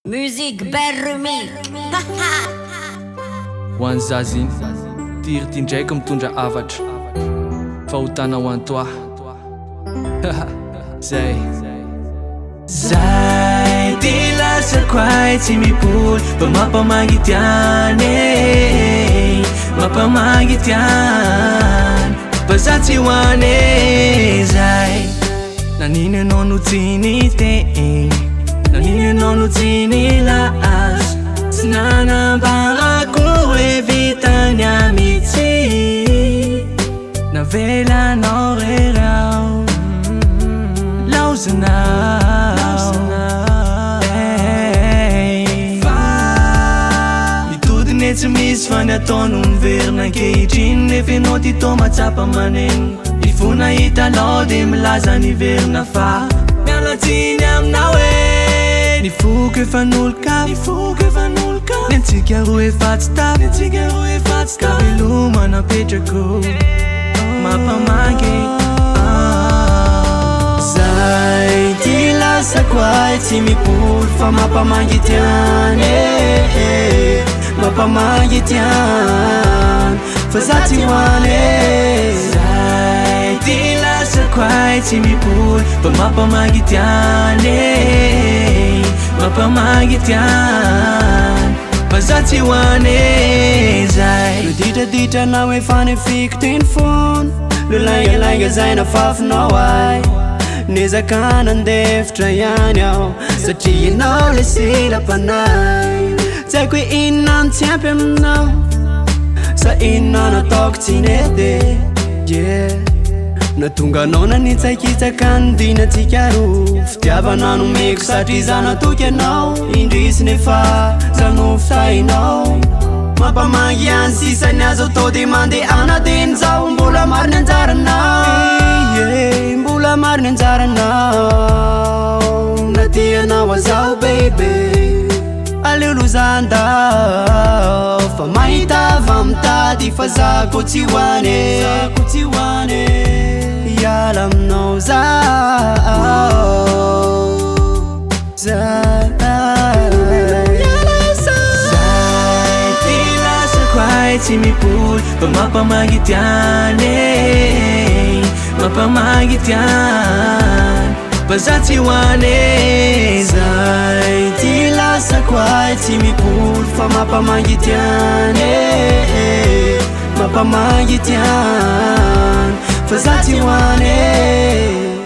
Musique Bermi. Ho an'ny zazy tiry ty ndraiky mitondra avatra fahotana ho antoa zay ty lasako ay tsy mipoly fa mampamagity any mampamagity any fa za tsy hoany zay naniny anao no tsy nite naniny anao no tsy nilas tsy nanambarako hoe vitany amitsy navelanao rerao laozanao mitodiny tsy misy fa ny ataony miverina ankehitriny nefa enao ty tao matsapa maneno ifona hita lao de milaza ny verina fa mialatsiny aminao nifoky efa noloka nentsika roa efa tsy tavy veloma napetrako mampamagy zay ty lasako ay tsy mipoly fa mampamagity any mampamagity any fa za tsy hoany zay ty lasako ay tsy mipoly fa mampamagity any mampamagity any fa za tsy hoany zay Ditra na hoe fanefiky teny fony lo laingalainga zay nafafinao ay nezaka nandefitra ihany aho satria enao le silapanay tsy haiko hoe inona no tsy ampy aminao sa inona nataoko tsy nety natonga anao nanitsakitsaka nydinatsika roa fitiavana nomeko satria za natoky anao indrisy nefa zanofitainao mampamangy any sisany azo atao de mandeha anadeny zaho mbola mariny anjaranao mbola mariny anjaranao natianao azaho bebe aleolozandao fa mahita avy mitady fa zako tsy hoany iala aminao tsy mipoly fa mampamagity any mampamagity any fa za tsy hoany zay ty lasako ay tsy mipoly fa mampamagity any mampamagity any fa za tsy hoany